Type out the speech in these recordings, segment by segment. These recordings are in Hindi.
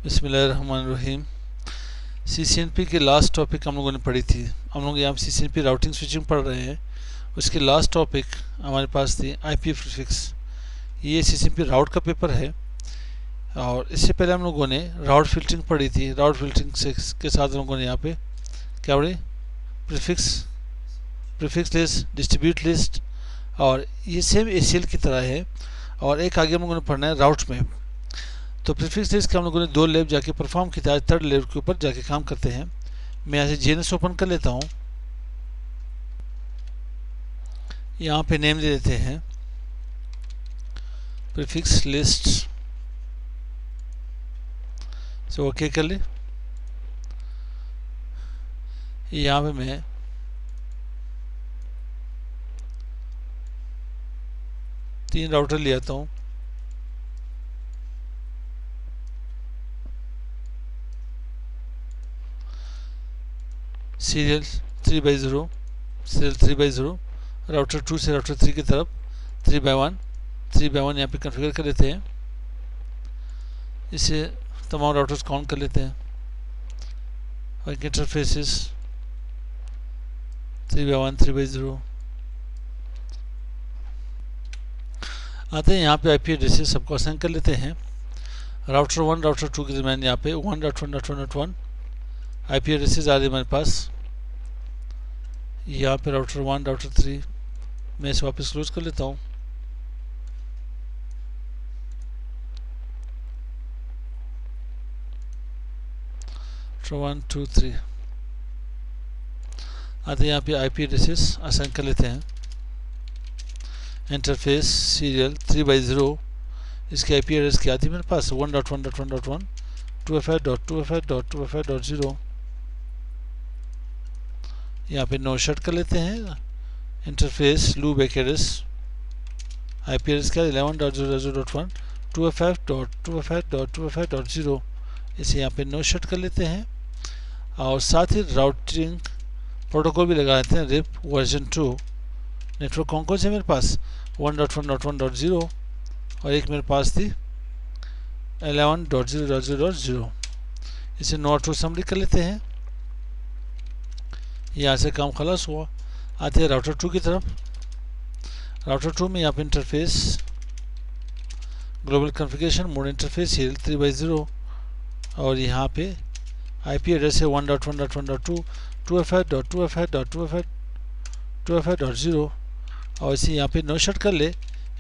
बिस्मिल्लाहिर्रहमानिर्रहीम। CCNP की लास्ट टॉपिक हम लोगों ने पढ़ी थी। हम लोग यहाँ CCNP राउटिंग स्विचिंग पढ़ रहे हैं। उसकी लास्ट टॉपिक हमारे पास थी IP प्रीफिक्स। ये CCNP राउट का पेपर है और इससे पहले हम लोगों ने राउट फिल्टरिंग पढ़ी थी। राउट फिल्टरिंग के साथ हम लोगों ने यहाँ पे क्या पढ़ी, प्रीफिक्स लिस्ट, डिस्ट्रीब्यूट लिस्ट, और ये सेम ACL की तरह है। और एक आगे हम लोगों ने पढ़ना है राउट मैप। तो प्रीफिक्स लिस्ट के हम लोगों ने 2 लैब जाके परफॉर्म किया था। थर्ड लैब के ऊपर जाके काम करते हैं। मैं यहाँ से GNS ओपन कर लेता हूँ। यहाँ पे नेम दे देते हैं प्रीफिक्स लिस्ट से ओके कर ले। यहाँ पे मैं तीन राउटर ले आता हूँ। सीरियल 3/0, सीरियल 3/0, राउटर 2 से राउटर 3 की तरफ 3/1 यहाँ पे कॉन्फ़िगर कर लेते हैं। इसे तमाम राउटर्स काउंट कर लेते हैं। और इंटरफेसेस 3/1, 3/0 आते हैं। यहाँ पे IP एड्रेसेस सबको असाइन कर लेते हैं। राउटर 1 राउटर 2 के दरमियान यहाँ पे 1.1.1.1 IP एड्रेसेस आ रही है हमारे पास। यहाँ पे राउटर 1 राउटर 3, मैं इसे वापस क्लोज कर लेता हूँ। राउटर 1 2 3 आते हैं। यहाँ पे IP एड्रेसेस असाइन कर लेते हैं। इंटरफेस सीरियल 3/0, इसकी IP एड्रेस क्या आती है मेरे पास 1.1.1.1 2FI.2FI.2FI.0। यहाँ पे नो शट कर लेते हैं। Interface loop back address IP address क्या 11.0.0.1 2FI.2FI.2FI.0। इसे यहाँ पे नो शट कर लेते हैं। और साथ ही राउटिंग प्रोटोकॉल भी लगा लेते हैं RIP वर्जन 2। नेटवर्क कौन से मेरे पास 1.1.1.0 और एक मेरे पास थी 11.0.0.0। इसे नोट टू समरी कर लेते हैं। यहाँ से काम खलास हुआ। आते हैं राउटर 2 की तरफ। राउटर 2 में यहाँ पे interface global configuration mode interface serial 3/0 और यहाँ पे IP एड्रेस है 1.1.1.2 2FI.2FI.2FI.0 और इसे यहाँ पे नो शट कर ले।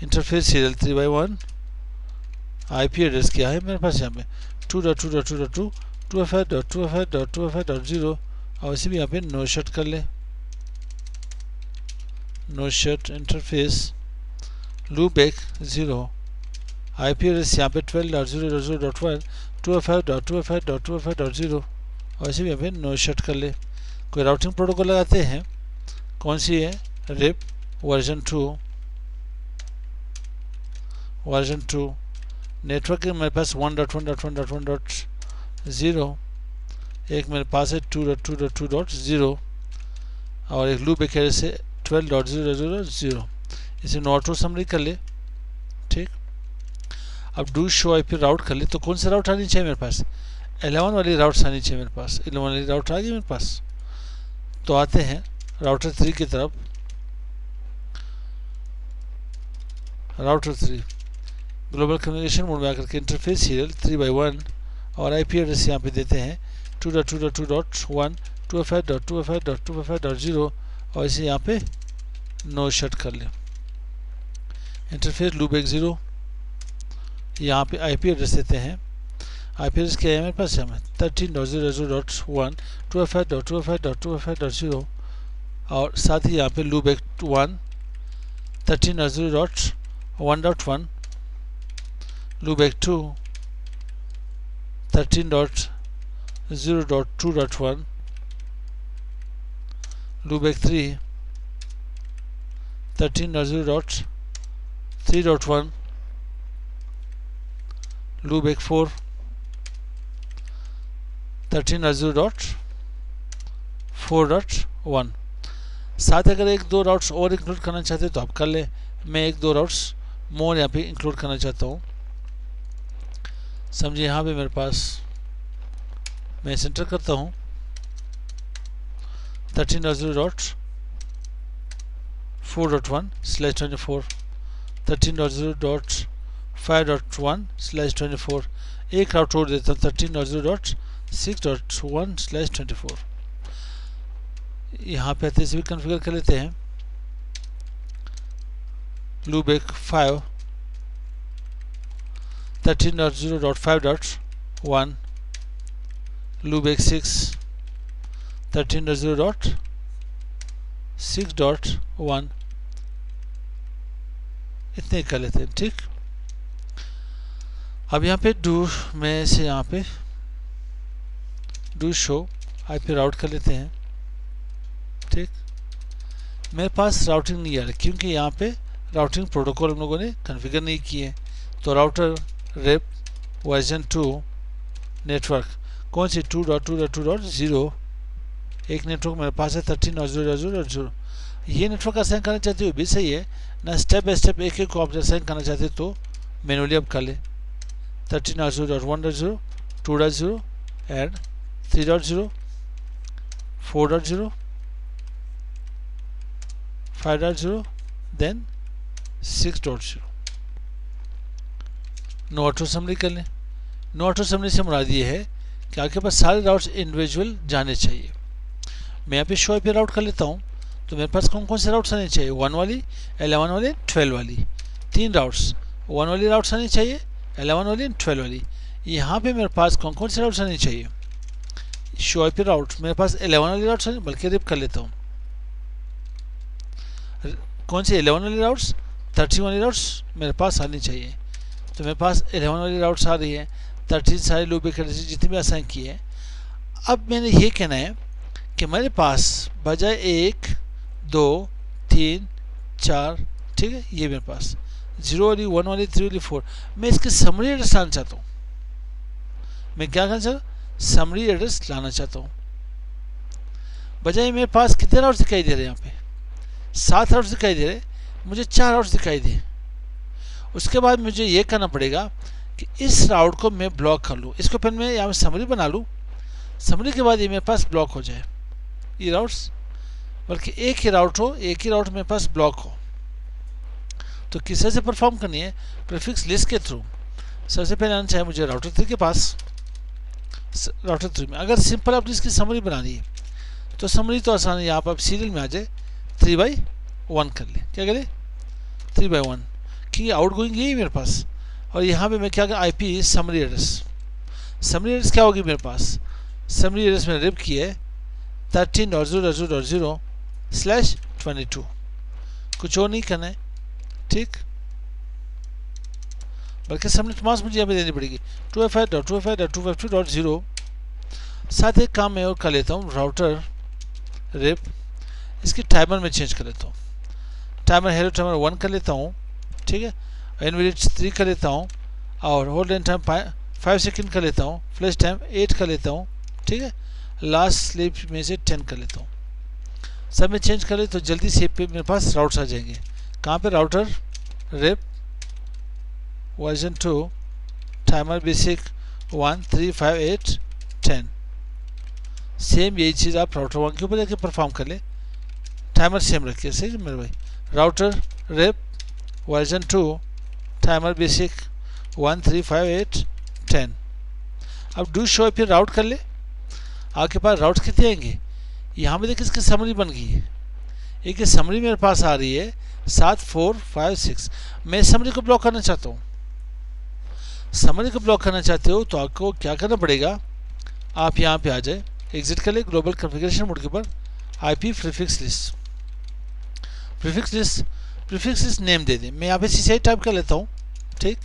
इंटरफेस सीरियल 3/1 IP एड्रेस क्या है मेरे पास यहाँ पे 2.2.2.2 2FI.2FI.2FI.0 और इसे भी यहाँ पे नो शट कर ले। No shut interface loop back 0 IP address यहाँ पे 12.0.0.1 2FI.2FI.2FI.0 और इसे भी यहाँ पे नो शट कर ले। कोई राउटिंग प्रोटोकॉल लगाते हैं। कौन सी है RIP वर्जन 2 नेटवर्क मेरे पास 1.1.1.1.0 एक मेरे पास है 2.2.2.0 और एक लूप बैक एड्रेस है 12.0.0.0। इसे नोट टू समरी कर ले। ठीक, अब डू शो IP राउट कर ले। तो कौन सा राउट आनी चाहिए मेरे पास 11 वाली राउट आनी चाहिए मेरे पास। 11 वाली राउट आ गई मेरे पास। तो आते हैं राउटर 3 की तरफ। राउटर 3 ग्लोबल कम्युनिकेशन मोड में आकर के इंटरफेस सीरियल 3/1 और IP एड्रेस यहाँ पे देते हैं 2.2.2.1 2FI.2FI.2FI.0 और इसे यहाँ पे नो शट कर ले। इंटरफेस लूप बैक 0 यहाँ पे IP एड्रेस देते हैं। IP एड्रेस क्या है मेरे पास यहाँ 13.0.0.1 2FI.2FI.2FI.0 और साथ ही यहाँ पे loop back 1 13.0.1.1 loop back 2 13.0.2.1 loop back 3 13.0.3.1 loop back 4 13.0.4.1। साथ अगर एक दो राउट्स और इंक्लूड करना चाहते हैं तो आप कर ले। मैं एक दो राउट्स मोर यहाँ पे इंक्लूड करना चाहता हूँ। समझिए यहाँ पे मेरे पास मैं सेंटर करता हूँ 13.0.4.1/24 13.0.5.1/24 एक राउट छोड़ देता हूँ 13.0.6.1/24 यहाँ पे आते से भी कन्फिगर कर लेते हैं लूपबैक 5 13.0.5.1 लूपबैक 6 13.0.6.1 इतने कर लेते हैं। ठीक, अब यहाँ पे डू में से यहाँ पे डू शो आईपी राउट कर लेते हैं। ठीक, मेरे पास राउटिंग नहीं आ रहा क्योंकि यहाँ पे राउटिंग प्रोटोकॉल हम लोगों ने कॉन्फ़िगर नहीं किए। तो राउटर रेप वर्जन 2 नेटवर्क कौन सी 2.2.2.0 एक नेटवर्क मेरे पास है 13.0.0.0 ये नेटवर्क असाइन करना चाहते हो भी सही है ना, स्टेप बाय स्टेप एक एक को आप असाइन करना चाहते हो तो मैनुअली आप कर ले 13.0.1.0 2.0 and 3.0 4.0 5.0 then 6.0 no auto summary कर लें। नो ऑटो समरी से मुराद ये है कि आपके पास सारे राउट्स इंडिविजुअल जाने चाहिए। मैं यहाँ पे शो पे राउट कर लेता हूँ तो मेरे पास कौन कौन से राउट्स आने चाहिए 1 वाली 11 वाली 12 वाली, तीन राउट्स 1 वाली राउट्स आनी चाहिए 11 वाली 12 वाली। यहाँ पे मेरे पास कौन कौन से राउट्स आने चाहिए शो पे राउट मेरे पास 11 वाली राउट्स आने, बल्कि रिप कर लेता हूँ कौन सी 11 वाली राउट्स 13 वाली राउट्स मेरे पास आनी चाहिए। तो मेरे पास 11 वाली राउट्स आ रही है 13 सारे लूप जितने भी असाइन किए हैं। अब मैंने ये कहना है कि मेरे पास बजाय 1 2 3 4 ठीक है ये मेरे पास 0 वाली 1 वाली 3 वाली 4 मैं इसके समरी एड्रेस लाना चाहता हूँ। मैं क्या करना चाहता हूँ समरी एड्रेस लाना चाहता हूँ। बजाय मेरे पास कितने राउट्स दिखाई दे रहे हैं यहाँ पे 7 राउट्स दिखाई दे रहे, मुझे 4 राउट्स दिखाई दे। उसके बाद मुझे ये करना पड़ेगा कि इस राउट को मैं ब्लॉक कर लूँ। इसको पहले मैं यहाँ पे समरी बना लूँ, समरी के बाद ये मेरे पास ब्लॉक हो जाए ये राउट्स, बल्कि एक ही राउट हो एक ही राउट मेरे पास ब्लॉक हो। तो किस तरह से परफॉर्म करनी है प्रीफिक्स लिस्ट के थ्रू। सबसे पहले आना चाहिए मुझे राउटर 3 के पास। राउटर 3 में अगर सिंपल आपने इसकी समरी बनानी है तो समरी तो आसान है, यहाँ पर आप सीरियल में आ जाए 3/1 कर ले। क्या करें 3/1 कि आउट गोइंग यही मेरे पास। और यहाँ पे मैं क्या कर IP summary address, summary address क्या होगी मेरे पास समरी एड्रेस मैंने रिप की है 13.0.0.0/22 कुछ और नहीं करना है। ठीक, बल्कि सबनेट मास्क मुझे यहाँ पे देनी पड़ेगी 2FI.2FI.252.0। साथ एक काम मैं और कर लेता हूँ राउटर रिप इसकी टाइमर में चेंज कर लेता हूँ। टाइमर हेलो टाइमर 1 कर लेता हूँ। ठीक है, इनविलिट्स 3 कर लेता हूँ और होल्ड एंड टाइम 5 सेकेंड कर लेता हूँ। फ्लैश टाइम 8 कर लेता हूँ। ठीक है, लास्ट स्लीप में से 10 कर लेता हूँ। सब में चेंज कर ले तो जल्दी से पे मेरे पास राउट्स आ जाएंगे। कहाँ पे router RIP version 2 timer basic 1 3 5 8 10 same यही चीज़ आप राउटर 1 के ऊपर जाके परफॉर्म कर ले। टाइमर सेम रखिए सही मेरे भाई। Router RIP version 2 timer basic 1 3 5 8 10। अब डू शो फिर राउट कर ले। आपके पास राउट्स कितने आएंगे यहाँ पे देखिए इसकी समरी बन गई है। एक समरी मेरे पास आ रही है 7 4 5 6। मैं समरी को ब्लॉक करना चाहता हूँ। समरी को ब्लॉक करना चाहते हो तो आपको क्या करना पड़ेगा आप यहाँ पे आ जाए एग्जिट कर ले ग्लोबल कॉन्फ़िगरेशन मोड के ऊपर IP prefix list. Prefix list name दे दें। मैं यहाँ पे CCI टाइप कर लेता हूँ। ठीक,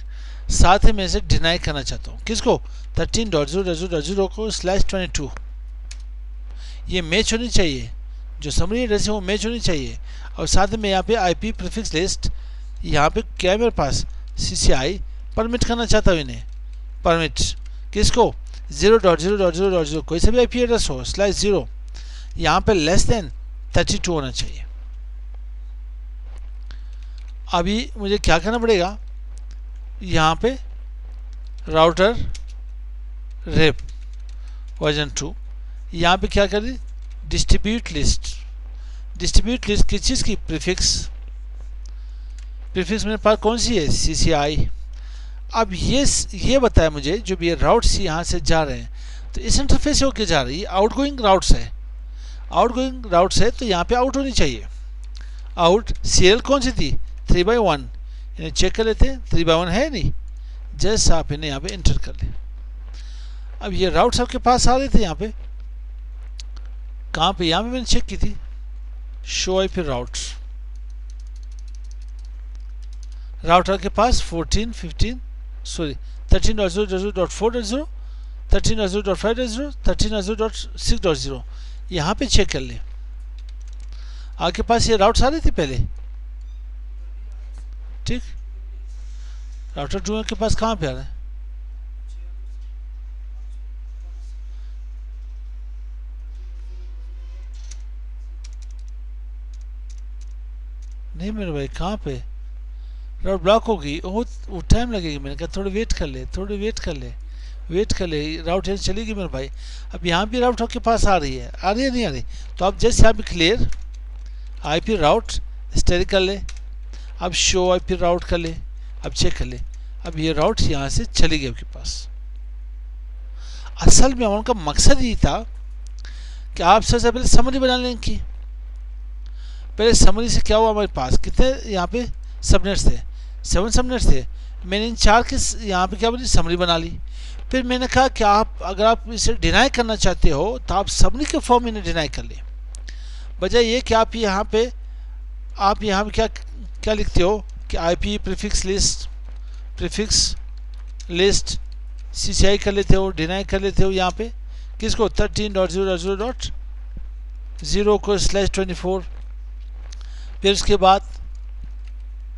साथ ही मैं इसे डिनाई करना चाहता हूँ किसको 13.0.0.0 को /22 ये मैच होनी चाहिए। जो समरी एड्रेस है वो मैच होनी चाहिए। और साथ में यहाँ पे IP प्रीफिक्स लिस्ट यहाँ पे क्या है मेरे पास CCI परमिट करना चाहता हूँ इन्हें। परमिट किसको 0.0.0.0 कोई सा भी IP एड्रेस हो /0 यहाँ पे <32 होना चाहिए। अभी मुझे क्या करना पड़ेगा यहाँ पे राउटर रिप वर्जन 2। यहाँ पे क्या करें, डिस्ट्रीब्यूट लिस्ट। डिस्ट्रीब्यूट लिस्ट किस चीज़ की, प्रीफिक्स। प्रीफिक्स मेरे पास कौन सी है, CCI। अब ये बताया मुझे जो भी ये राउट्स यहाँ से जा रहे हैं तो इस इंटरफेस से होके जा रही है, आउटगोइंग राउट्स है। आउटगोइंग राउट्स है तो यहाँ पे आउट होनी चाहिए। आउट CL कौन सी थी, 3/1। इन्हें चेक कर लेते हैं, 3/1 है नहीं, जस्ट आप इन्हें यहाँ पे इंटर कर लें। अब ये राउट्स आपके पास आ रहे थे यहाँ पे, कहाँ पे, यहाँ पे मैंने चेक की थी, शो IP राउट्स। राउट आपके पास 13.0.4.0, 13.0.5.0, 13.0.6.0, यहाँ पे चेक कर लें। आपके पास ये राउट्स आ रही थी पहले, ठीक। राउटर 2 के पास कहाँ पे आ रहा है, नहीं मेरे भाई, कहाँ पे राउट ब्लॉक होगी, वो टाइम लगेगी। मैंने कहा थोड़ी वेट कर ले, थोड़ी वेट कर ले, वेट कर ले, राउट यहाँ चलेगी मेरे भाई। अब यहाँ भी राउट आपके पास आ रही है, आ रही है नहीं आ रही, तो आप जस्ट यहाँ पे क्लियर IP राउट स्टेरिक कर ले। अब शो IP राउट कर ले, अब चेक कर ले, अब ये राउट यहाँ से चली गई आपके पास। असल में उनका मकसद ये था कि आप सबसे पहले समरी बना लें इनकी। पहले समरी से क्या हुआ, हमारे पास कितने यहाँ पे सबनेट्स थे, 7 सबनेट्स थे। मैंने इन 4 के यहाँ पे क्या बनी, समरी बना ली। फिर मैंने कहा कि आप अगर आप इसे डिनाई करना चाहते हो तो आप समरी के फॉर्म में इन्हें डिनाई कर लें, बजाय ये कि आप यहाँ पे क्या क्या लिखते हो कि IP प्रीफिक्स लिस्ट CCI कर लेते हो, डिनाई कर लेते हो यहाँ पे किसको, 13.0.0.0 को /24। फिर उसके बाद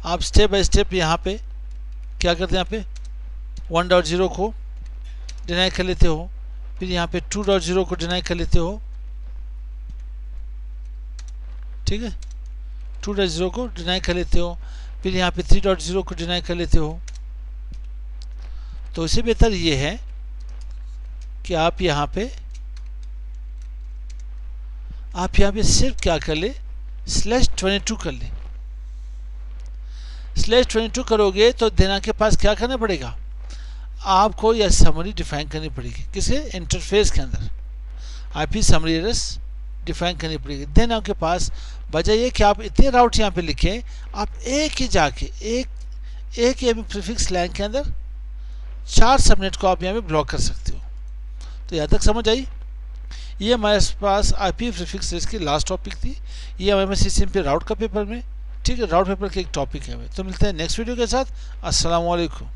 आप स्टेप बाय स्टेप यहाँ पे क्या करते हैं, यहाँ पे 1.0 को डिनाई कर लेते हो, फिर यहाँ पे 2.0 को डिनाई कर लेते हो, ठीक है, 2.0 को डिनाई कर लेते हो, फिर यहाँ पे 3.0 को डिनाई कर लेते हो। तो इससे बेहतर ये है कि आप यहाँ पे सिर्फ क्या कर ले, /22 कर ले। /22 करोगे तो देना के पास क्या करना पड़ेगा, आपको यह समरी डिफाइन करनी पड़ेगी, किसके, इंटरफेस के अंदर IP समरी एड्रेस डिफाइन करनी पड़ेगी। देन आपके पास बजाय ये कि आप इतने राउट यहाँ पे लिखें, आप एक ही जाके एक प्रीफिक्स लाइन के अंदर 4 सबनेट को आप यहाँ पे ब्लॉक कर सकते हो। तो यहाँ तक समझ आई। ये हमारे पास IP प्रीफिक्स लिस्ट की लास्ट टॉपिक थी। ये हमारे CCMP राउट का पेपर में, ठीक है, राउट पेपर का एक टॉपिक है। तो मिलते हैं नेक्स्ट वीडियो के साथ। अस्सलाम वालेकुम।